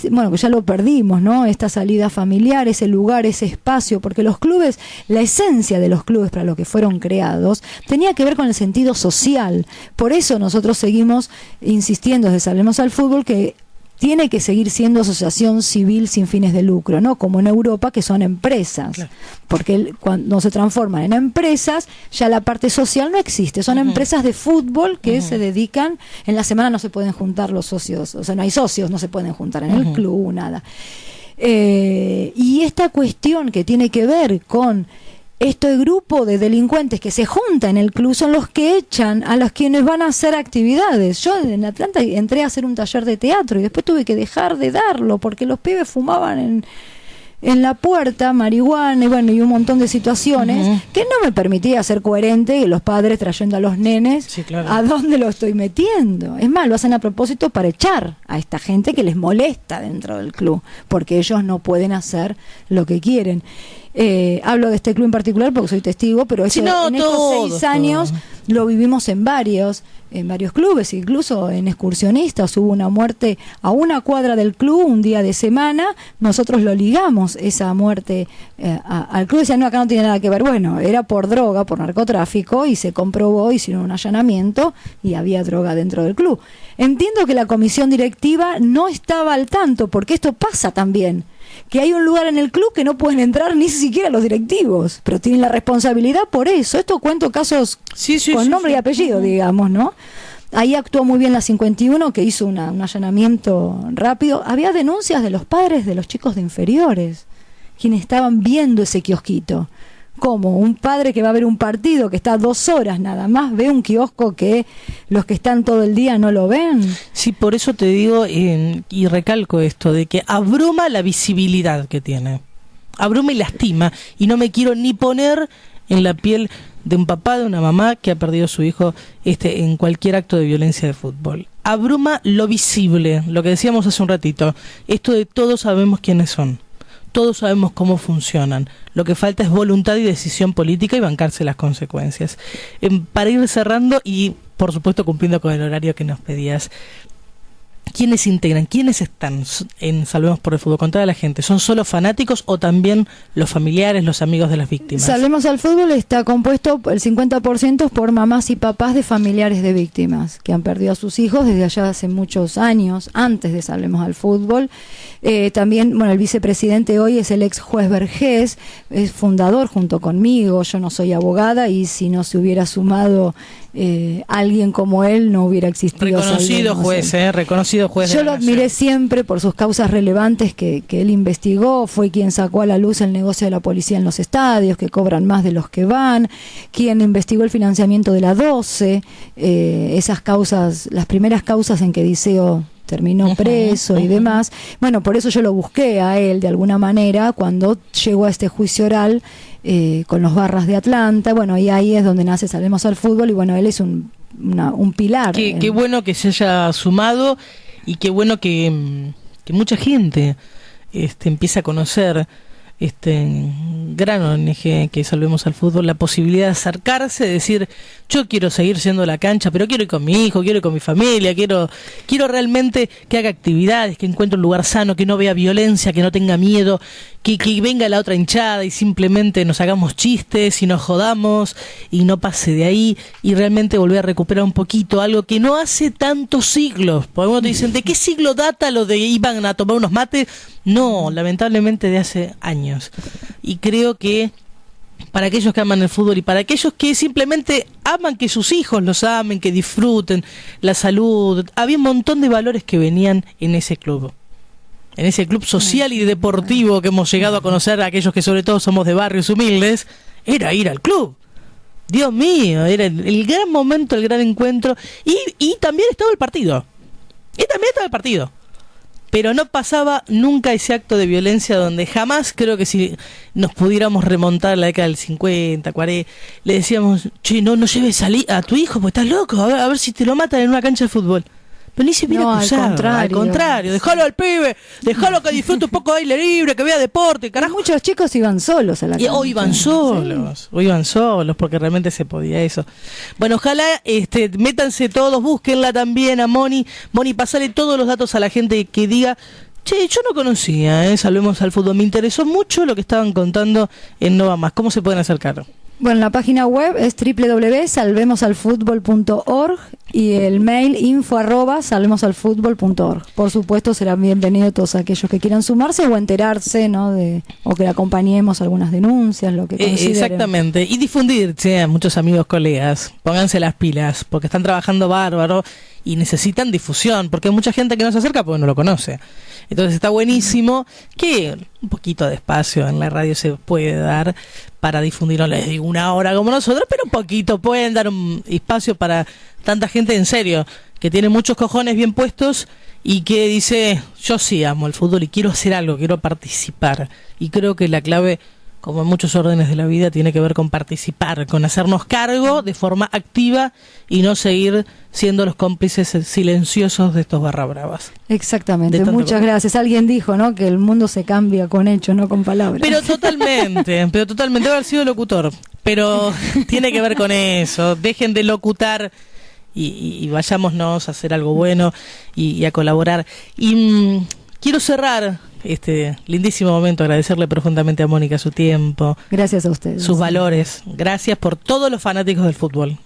bueno, que ya lo perdimos, ¿no? Esta salida familiar, ese lugar, ese espacio, porque los clubes, la esencia de los clubes para lo que fueron creados, tenía que ver con el sentido social. Por eso nosotros seguimos insistiendo desde Salvemos al Fútbol que tiene que seguir siendo asociación civil sin fines de lucro, ¿no? Como en Europa, que son empresas. Claro. Porque cuando se transforman en empresas, ya la parte social no existe. Son empresas de fútbol que se dedican, en la semana no se pueden juntar los socios, o sea, no hay socios, no se pueden juntar en el club, nada. Y esta cuestión que tiene que ver con este grupo de delincuentes que se junta en el club son los que echan a los quienes van a hacer actividades. Yo en Atlanta entré a hacer un taller de teatro y después tuve que dejar de darlo porque los pibes fumaban en la puerta marihuana y bueno, y un montón de situaciones que no me permitía ser coherente y los padres trayendo a los nenes, sí, claro. ¿A dónde lo estoy metiendo? Es más, lo hacen a propósito para echar a esta gente que les molesta dentro del club porque ellos no pueden hacer lo que quieren. Hablo de este club en particular porque soy testigo, pero eso, en estos 6 años lo vivimos en varios clubes, incluso en excursionistas. Hubo una muerte a una cuadra del club un día de semana, nosotros lo ligamos esa muerte al club, decían, no, acá no tiene nada que ver. Bueno, era por droga, por narcotráfico, y se comprobó, hicieron un allanamiento y había droga dentro del club. Entiendo que la comisión directiva no estaba al tanto, porque esto pasa también, que hay un lugar en el club que no pueden entrar ni siquiera los directivos, pero tienen la responsabilidad por eso. Esto cuento casos con nombre y apellido, digamos, ¿no? Ahí actuó muy bien la 51, que hizo un allanamiento rápido. Había denuncias de los padres de los chicos de inferiores, quienes estaban viendo ese kiosquito. Como un padre que va a ver un partido que está 2 horas nada más, ve un kiosco que los que están todo el día no lo ven. Sí, por eso te digo y recalco esto, de que abruma la visibilidad que tiene, abruma y lastima, y no me quiero ni poner en la piel de un papá, de una mamá que ha perdido a su hijo en cualquier acto de violencia de fútbol. Abruma lo visible, lo que decíamos hace un ratito, esto de todos sabemos quiénes son. Todos sabemos cómo funcionan. Lo que falta es voluntad y decisión política y bancarse las consecuencias. Para ir cerrando y, por supuesto, cumpliendo con el horario que nos pedías, ¿quiénes integran? ¿Quiénes están en Salvemos por el Fútbol? Con toda la gente. ¿Son solo fanáticos o también los familiares, los amigos de las víctimas? Salvemos al Fútbol está compuesto el 50% por mamás y papás de familiares de víctimas que han perdido a sus hijos desde allá hace muchos años, antes de Salvemos al Fútbol. También, bueno, el vicepresidente hoy es el ex juez Vergés, es fundador junto conmigo. Yo no soy abogada y si no se hubiera sumado alguien como él no hubiera existido. Reconocido juez, reconocido. sido juez de Yo la lo admiré Nación. siempre por sus causas relevantes que él investigó, fue quien sacó a la luz el negocio de la policía en los estadios, que cobran más de los que van, quien investigó el financiamiento de la 12, esas causas, las primeras causas en que Diceo terminó preso y demás. Bueno, por eso yo lo busqué a él de alguna manera cuando llegó a este juicio oral con los Barras de Atlanta. Bueno, y ahí es donde nace Salvemos al Fútbol, y bueno, él es un pilar. Qué bueno que se haya sumado, y qué bueno que mucha gente empiece a conocer gran ONG que Salvemos al Fútbol, la posibilidad de acercarse, de decir, yo quiero seguir siendo la cancha, pero quiero ir con mi hijo, quiero ir con mi familia, quiero realmente que haga actividades, que encuentre un lugar sano, que no vea violencia, que no tenga miedo, que venga la otra hinchada y simplemente nos hagamos chistes y nos jodamos y no pase de ahí, y realmente volver a recuperar un poquito algo que no hace tantos siglos. Porque uno te dicen, ¿de qué siglo data lo de iban a tomar unos mates? No, lamentablemente de hace años. Y creo que para aquellos que aman el fútbol y para aquellos que simplemente aman que sus hijos los amen, que disfruten la salud, había un montón de valores que venían en ese club social y deportivo que hemos llegado a conocer a aquellos que sobre todo somos de barrios humildes. Era ir al club. Dios mío, era el gran momento, el gran encuentro, y también estaba el partido. Pero no pasaba nunca ese acto de violencia donde jamás, creo que si nos pudiéramos remontar a la década del 50, 40, le decíamos, che, no lleves a tu hijo, pues estás loco, a ver si te lo matan en una cancha de fútbol. Pero ni se viene acusado, al contrario, déjalo al pibe, déjalo que disfrute un poco de aire libre, que vea deporte, carajo. Muchos chicos iban solos a la cancha. O iban solos, porque realmente se podía eso. Bueno, ojalá métanse todos, búsquenla también a Moni. Moni, pasale todos los datos a la gente que diga, che, yo no conocía, Salvemos al Fútbol, me interesó mucho lo que estaban contando en No Va Más. ¿Cómo se pueden acercar? Bueno, la página web es www.salvemosalfutbol.org y el mail info@salvemosalfutbol.org. Por supuesto, serán bienvenidos todos aquellos que quieran sumarse o enterarse, ¿no? O que le acompañemos algunas denuncias, lo que consideren. Exactamente, y difundir, a muchos amigos, colegas, pónganse las pilas, porque están trabajando bárbaro y necesitan difusión, porque hay mucha gente que no se acerca porque no lo conoce. Entonces está buenísimo que un poquito de espacio en la radio se puede dar para difundir, no les digo una hora como nosotros, pero un poquito, pueden dar un espacio para tanta gente en serio, que tiene muchos cojones bien puestos y que dice, yo sí amo el fútbol y quiero hacer algo, quiero participar. Y creo que la clave, como en muchos órdenes de la vida, tiene que ver con participar, con hacernos cargo de forma activa y no seguir siendo los cómplices silenciosos de estos barra bravas. Exactamente, muchas gracias. Alguien dijo, ¿no?, que el mundo se cambia con hechos, no con palabras. Pero totalmente, debe haber sido locutor, pero tiene que ver con eso. Dejen de locutar y vayámonos a hacer algo bueno y a colaborar. Y quiero cerrar este lindísimo momento, agradecerle profundamente a Mónica su tiempo. Gracias a ustedes. Sus valores. Gracias por todos los fanáticos del fútbol.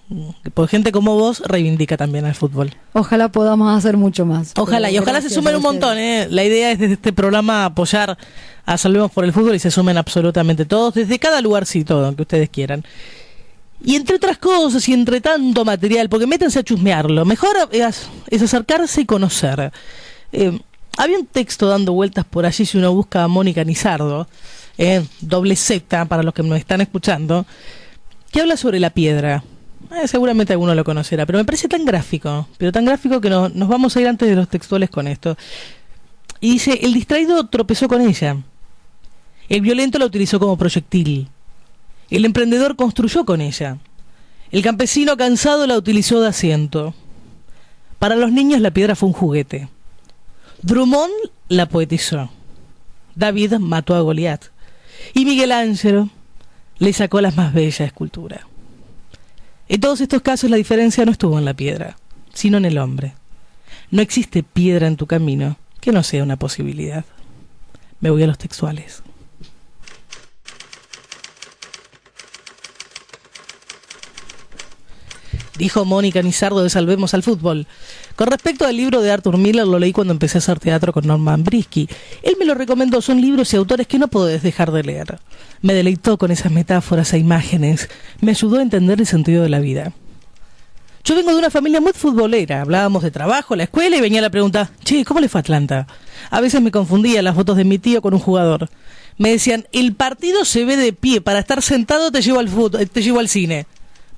Por gente como vos reivindica también al fútbol. Ojalá podamos hacer mucho más. Ojalá, y ojalá se sumen un montón. La idea es desde este programa apoyar a Salvemos por el Fútbol y se sumen absolutamente todos, desde cada lugarcito que ustedes quieran. Y entre otras cosas y entre tanto material, porque métanse a chusmearlo, mejor es acercarse y conocer. Había un texto dando vueltas por allí, si uno busca a Mónica Nizardo, doble Z para los que nos están escuchando, que habla sobre la piedra. Seguramente alguno lo conocerá, pero me parece tan gráfico, que nos vamos a ir antes de los textuales con esto. Y dice, el distraído tropezó con ella, el violento la utilizó como proyectil, el emprendedor construyó con ella, el campesino cansado la utilizó de asiento. Para los niños la piedra fue un juguete. Drummond la poetizó, David mató a Goliat y Miguel Ángel le sacó la más bella escultura. En todos estos casos la diferencia no estuvo en la piedra, sino en el hombre. No existe piedra en tu camino que no sea una posibilidad. Me voy a los textuales. Dijo Mónica Nizardo de Salvemos al Fútbol. Con respecto al libro de Arthur Miller, lo leí cuando empecé a hacer teatro con Norman Brisky. Él me lo recomendó, son libros y autores que no podés dejar de leer. Me deleitó con esas metáforas e imágenes, me ayudó a entender el sentido de la vida. Yo vengo de una familia muy futbolera, hablábamos de trabajo, la escuela y venía la pregunta, che, ¿cómo le fue a Atlanta? A veces me confundía las fotos de mi tío con un jugador. Me decían, el partido se ve de pie, para estar sentado te llevo al fútbol, te llevo al cine.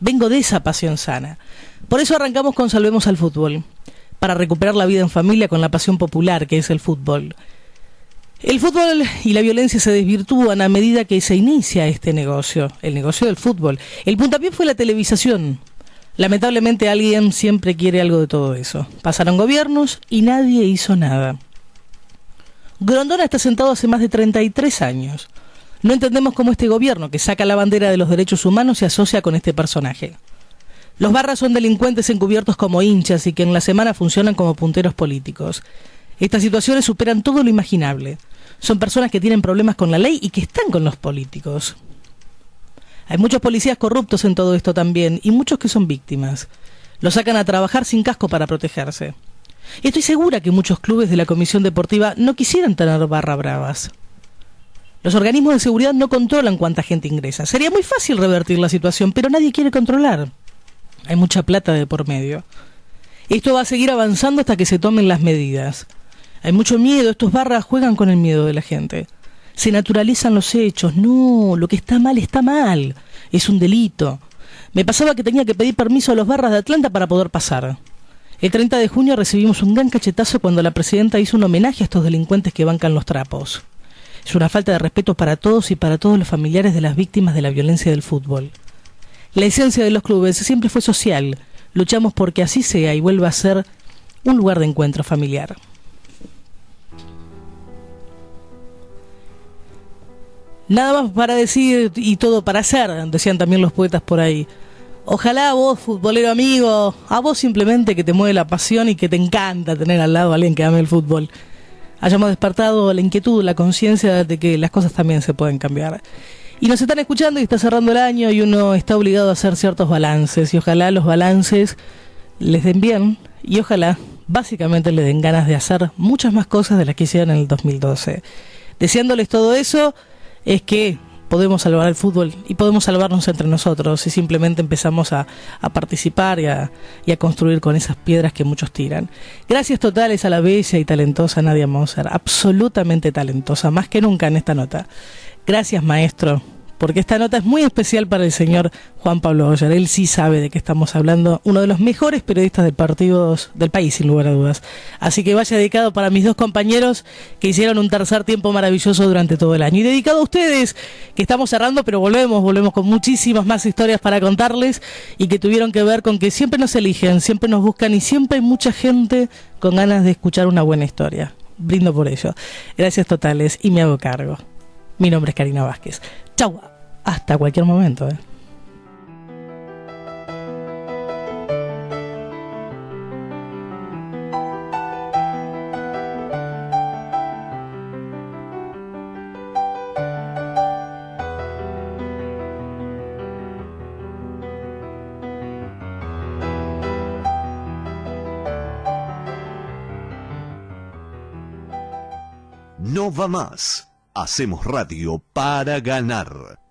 Vengo de esa pasión sana. Por eso arrancamos con Salvemos al Fútbol, para recuperar la vida en familia con la pasión popular que es el fútbol. El fútbol y la violencia se desvirtúan a medida que se inicia este negocio, el negocio del fútbol. El puntapié fue la televisación. Lamentablemente alguien siempre quiere algo de todo eso. Pasaron gobiernos y nadie hizo nada. Grondona está sentado hace más de 33 años. No entendemos cómo este gobierno, que saca la bandera de los derechos humanos, se asocia con este personaje. Los barras son delincuentes encubiertos como hinchas y que en la semana funcionan como punteros políticos. Estas situaciones superan todo lo imaginable. Son personas que tienen problemas con la ley y que están con los políticos. Hay muchos policías corruptos en todo esto también y muchos que son víctimas. Los sacan a trabajar sin casco para protegerse. Y estoy segura que muchos clubes de la Comisión Deportiva no quisieran tener barra bravas. Los organismos de seguridad no controlan cuánta gente ingresa. Sería muy fácil revertir la situación, pero nadie quiere controlar. Hay mucha plata de por medio. Esto va a seguir avanzando hasta que se tomen las medidas. Hay mucho miedo, estos barras juegan con el miedo de la gente. Se naturalizan los hechos. No, lo que está mal, es un delito. Me pasaba que tenía que pedir permiso a los barras de Atlanta para poder pasar. El 30 de junio recibimos un gran cachetazo cuando la presidenta hizo un homenaje a estos delincuentes que bancan los trapos. Es una falta de respeto para todos y para todos los familiares de las víctimas de la violencia del fútbol. La esencia de los clubes siempre fue social. Luchamos porque así sea y vuelva a ser un lugar de encuentro familiar. Nada más para decir y todo para hacer, decían también los poetas por ahí. Ojalá vos, futbolero amigo, a vos simplemente que te mueve la pasión y que te encanta tener al lado a alguien que ame el fútbol, hayamos despertado la inquietud, la conciencia de que las cosas también se pueden cambiar. Y nos están escuchando y está cerrando el año y uno está obligado a hacer ciertos balances y ojalá los balances les den bien y ojalá básicamente le den ganas de hacer muchas más cosas de las que hicieron en el 2012. Deseándoles todo eso es que podemos salvar el fútbol y podemos salvarnos entre nosotros si simplemente empezamos a participar y a construir con esas piedras que muchos tiran. Gracias totales a la bella y talentosa Nadia Moser, absolutamente talentosa, más que nunca en esta nota. Gracias, maestro, porque esta nota es muy especial para el señor Juan Pablo Oller. Él sí sabe de qué estamos hablando, uno de los mejores periodistas deportivos del país, sin lugar a dudas. Así que vaya dedicado para mis dos compañeros que hicieron un tercer tiempo maravilloso durante todo el año. Y dedicado a ustedes, que estamos cerrando, pero volvemos con muchísimas más historias para contarles y que tuvieron que ver con que siempre nos eligen, siempre nos buscan y siempre hay mucha gente con ganas de escuchar una buena historia. Brindo por ello. Gracias totales y me hago cargo. Mi nombre es Karina Vázquez. Chau, hasta cualquier momento. No va más. Hacemos radio para ganar.